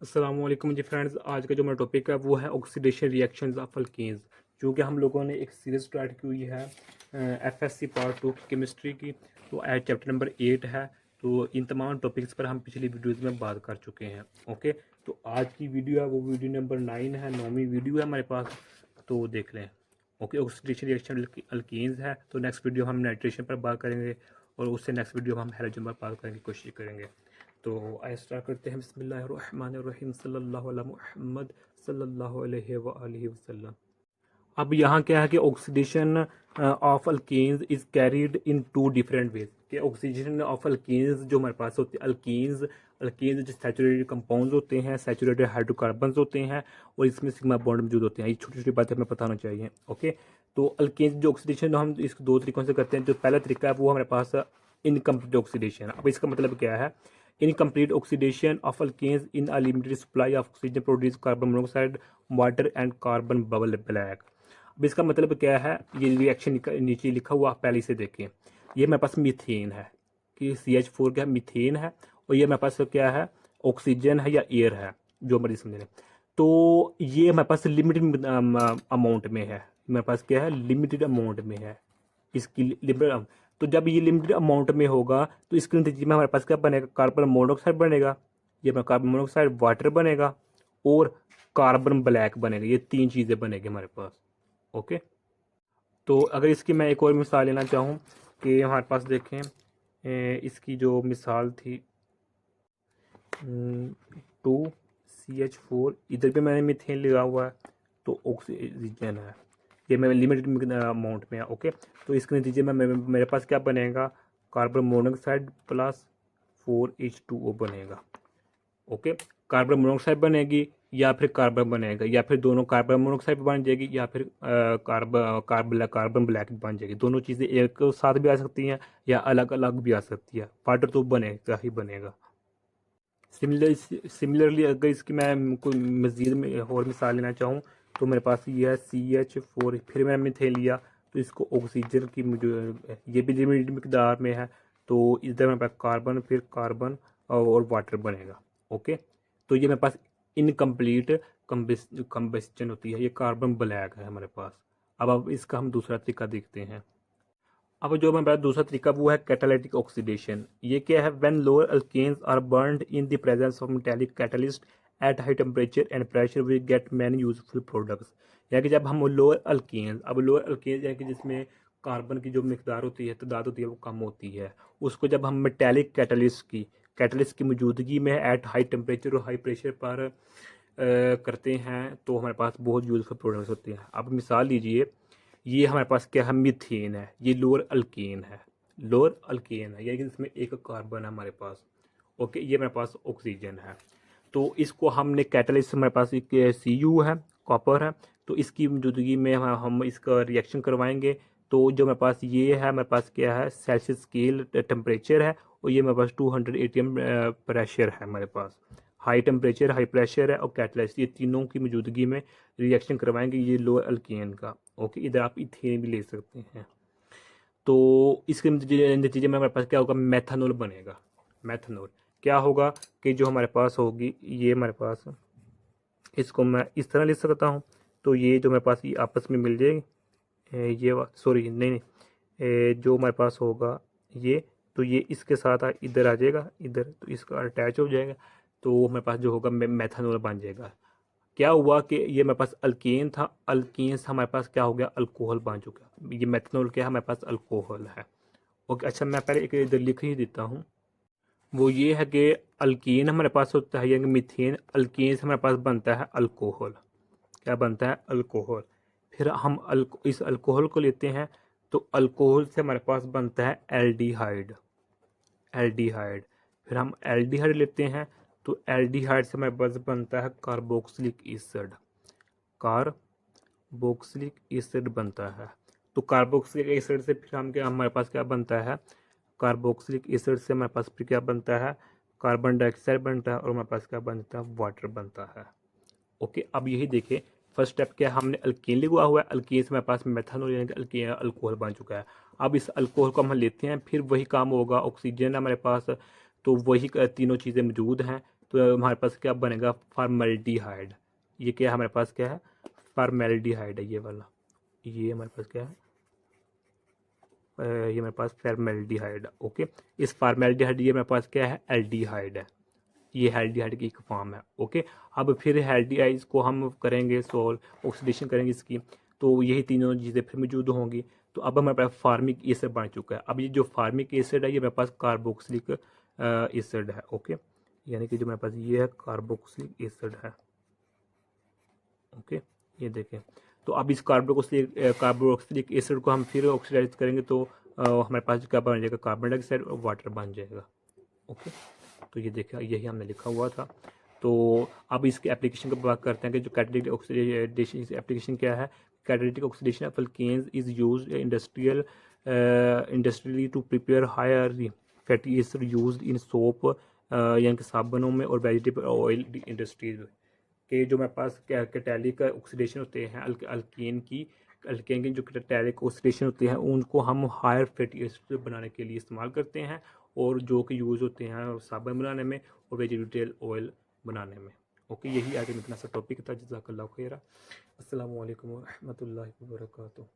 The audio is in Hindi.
अस्सलाम वालेकुम जी फ्रेंड्स। आज का जो मेरा टॉपिक है वो है ऑक्सीडेशन रिएक्शंस ऑफ अल्केन्स, जो कि हम लोगों ने एक सीरीज स्टार्ट की हुई है एफएससी पार्ट 2 की केमिस्ट्री की। तो आज चैप्टर नंबर 8 है। तो इन तमाम टॉपिक्स पर हम पिछली वीडियोज़ में बात कर चुके हैं। ओके, तो आज की वीडियो है वो वीडियो नंबर 9 है, 9वीं वीडियो है हमारे पास। तो देख लें। ओके, ऑक्सीडेशन रिएक्शन अल्केन्स है। तो नेक्स्ट वीडियो हम नाइट्रेशन पर बात करेंगे और उससे नेक्स्ट वीडियो हम हैलोजन पर बात करने की कोशिश करेंगे। तो आइए स्टार्ट करते हैं। बिस्मिल्लाहिर्रहमानिर्रहीम सल्लल्लाहु अला मुहम्मद सल्लल्लाहु अलैहि व आलिहि वसल्लम। अब यहाँ क्या है कि oxidation of alkanes is carried in two different ways. कि ऑक्सीडेशन ऑफ अल्केन्स जो हमारे पास होते हैं, अल्केन्स अल्केन्स जो सैचुरेटेड कंपाउंड्स होते हैं, सैचुरेटेड हाइड्रोकार्बन्स होते हैं और इसमें सिग्मा बॉन्ड मौजूद होते हैं। ये छोटी छोटी बातें हमें पता होना चाहिए। ओके, तो अल्केन्स जो ऑक्सीडेशन हम इसको दो तरीकों से करते हैं। जो पहला तरीका है वो हमारे पास इनकम्प्लीट ऑक्सीडेशन। अब इसका मतलब क्या है? Incomplete oxidation of alkanes in a limited supply of oxygen produce carbon monoxide, water and carbon bubble black. अब इसका मतलब क्या है? ये रिएक्शन नीचे लिखा हुआ पहले से देखें। ये मेरे पास मीथेन है कि CH4 क्या है? मीथेन है। और ये मेरे पास क्या है? ऑक्सीजन है या एयर है, जो मर्जी समझ लें। तो ये हमारे पास लिमिटेड अमाउंट में है। मेरे पास क्या है? लिमिटेड अमाउंट में है इसकी लिमिटेड। तो जब ये लिमिटेड अमाउंट में होगा तो इसके नतीजे में हमारे पास क्या बनेगा? कार्बन मोनोऑक्साइड बनेगा, ये अपना कार्बन मोनोऑक्साइड, वाटर बनेगा और कार्बन ब्लैक बनेगा। ये तीन चीज़ें बनेगी हमारे पास। ओके, तो अगर इसकी मैं एक और मिसाल लेना चाहूँ कि हमारे पास देखें, इसकी जो मिसाल थी 2CH4, इधर भी मैंने मीथेन लिया हुआ है तो ऑक्सीजन है। ये मैं लिमिटेड अमाउंट में है। ओके, तो इसके नतीजे में मेरे पास क्या बनेगा? कार्बन मोनोऑक्साइड प्लस 4H2O बनेगा। ओके, कार्बन मोनोऑक्साइड बनेगी या फिर कार्बन बनेगा, या फिर दोनों कार्बन मोनोऑक्साइड बन जाएगी या फिर कार्बन ब्लैक बन जाएगी। दोनों चीज़ें एक साथ भी आ सकती हैं या अलग अलग भी आ सकती है। वाटर तो बनेगा ही बनेगा। सिमिलरली अगर इसकी मैं कोई मज़ीद में और मिसाल लेना चाहूँ तो मेरे पास ये है CH4, फिर मैंने मिथेन लिया तो इसको ऑक्सीजन की मुझे ये भी लिमिटेड मकदार में है। तो इधर मेरे पास कार्बन, फिर कार्बन और वाटर बनेगा। ओके, तो ये मेरे पास इनकम्प्लीट कम्बस्चन होती है। ये कार्बन ब्लैक है हमारे पास। अब इसका हम दूसरा तरीका देखते हैं। अब जो मैं बताया दूसरा तरीका वो है कैटालिटिक ऑक्सीडेशन। ये क्या है? When lower alkanes are burned in the presence of metallic catalyst at high temperature and pressure we get many useful products. यानी कि जब हम लोअर अल्केन्स, अब लोअर अल्केन्स यानी कि जिसमें कार्बन की जो मिकदार होती है, तादाद होती है, वो कम होती है, उसको जब हम मेटालिक कैटलिस्ट की मौजूदगी में एट हाई टेम्परेचर और हाई प्रेशर पर करते हैं तो हमारे पास बहुत यूजफुल प्रोडक्ट्स होते हैं। अब मिसाल लीजिए, ये हमारे पास क्या है? मीथेन है। ये लोअर अल्केन है, लोअर अल्केन है, यानी इसमें एक कार्बन है हमारे पास। ओके, ये मेरे पास ऑक्सीजन है। तो इसको हमने कैटलिस्ट, हमारे पास एक Cu है, कॉपर है। तो इसकी मौजूदगी में हम इसका रिएक्शन करवाएंगे। तो जो मेरे पास ये है, मेरे पास क्या है? सेल्सियस स्केल टेम्परेचर है और ये मेरे पास 200 ATM प्रेशर है हमारे पास। हाई टेम्परेचर, हाई प्रेशर है और कैटलिस्ट, ये तीनों की मौजूदगी में रिएक्शन करवाएंगे ये लोअर अल्केन का। ओके, इधर आप इथेन भी ले सकते हैं। तो इसके नतीजे में हमारे पास क्या होगा? मेथनॉल बनेगा। मेथनॉल क्या होगा कि जो हमारे पास होगी, ये हमारे पास, इसको मैं इस तरह लिख सकता हूँ। तो ये जो मेरे पास ये आपस में मिल जाएगी, ये सॉरी नहीं नहीं, जो हमारे पास होगा ये, तो ये इसके साथ इधर आ जाएगा, इधर तो इसका अटैच हो जाएगा। तो हमारे पास जो होगा मेथनॉल बन जाएगा। क्या हुआ कि ये मेरे पास अल्केन था, अल्केन से हमारे पास क्या हो गया? अल्कोहल बन चुका। ये मेथनॉल क्या है? हमारे पास अल्कोहल है। ओके, अच्छा मैं पहले एक इधर लिख ही देता हूँ। वो ये है कि अल्केन हमारे पास होता है यानी मीथेन, अल्केन से हमारे पास बनता है अल्कोहल। क्या बनता है? अल्कोहल। फिर हम इस अल्कोहल को लेते हैं तो अल्कोहल से हमारे पास बनता है एल्डिहाइड। एल्डिहाइड, फिर हम एल्डिहाइड लेते हैं तो एल्डिहाइड से हमारे पास बनता है कार्बोक्सिलिक एसिड। कार्बोक्सिलिक एसिड बनता है। तो कार्बोक्सिलिक एसिड से फिर हम क्या, हमारे पास क्या बनता है? कार्बोक्सिलिक एसिड से हमारे पास फिर क्या बनता है? कार्बन डाइऑक्साइड बनता है और हमारे पास क्या बनता है? वाटर बनता है। ओके, अब यही देखिए, फर्स्ट स्टेप क्या है? हमने अल्केन लिखा हुआ है, अल्केन से हमारे पास मेथनॉल यानी कि अल्केन अल्कोहल बन चुका है। अब इस अल्कोहल को हम लेते हैं, फिर वही काम होगा, ऑक्सीजन हमारे पास, तो वही तीनों चीज़ें मौजूद हैं। तो हमारे पास क्या बनेगा, फॉर्मल्डिहाइड। ये क्या है हमारे पास, क्या है, फॉर्मल्डिहाइड है ये वाला, ये हमारे पास क्या है, ये हमारे पास फॉर्मल्डिहाइड। ओके, इस फॉर्मल्डिहाइड ये मेरे पास क्या है, एल्डिहाइड है, ये एल्डिहाइड की एक फॉर्म है। ओके, अब फिर एल्डिहाइड्स को हम करेंगे सोल्व, ऑक्सीडेशन करेंगे इसकी, तो यही तीनों चीज़ें फिर मौजूद होंगी। तो अब हमारे पास फार्मिक एसिड बन चुका है। अब ये जो फार्मिक एसिड है ये मेरे पास कार्बोक्सिलिक एसिड है। ओके, यानी कि जो मेरे पास ये है कार्बोक्सिलिक एसिड है। ओके, ये देखें, तो अब इस कार्बोक्सिलिक एसिड को हम फिर ऑक्सीडाइज करेंगे तो हमारे पास क्या बन जाएगा, कार्बन डाइऑक्साइड और वाटर बन जाएगा। ओके, तो ये देखा, यही हमने लिखा हुआ था। तो अब इसके एप्लीकेशन की बात करते हैं कि जो कैटालिटिक ऑक्सीडेशन एप्लीकेशन क्या है। Catalytic oxidation of alkanes is used industrially to prepare higher fatty acid used in soap, यानी कि साबुनों में और वेजिटेबल ऑयल इंडस्ट्रीज में, कि जो मेरे पास कैटालिक ऑक्सीडेशन होते हैं अल्केन की जो कैटालिक ऑक्सीडेशन होते हैं उनको हम हायर फैटी एसिड बनाने के लिए इस्तेमाल करते हैं, और जो कि यूज़ होते हैं साबुन बनाने में और वेजिटेबल ऑयल बनाने में। ओके, यही आज इतना सा टॉपिक था। जज़ाकल्लाहु खैरा। अस्सलामु अलैकुम व रहमतुल्लाहि व बरकातुहू।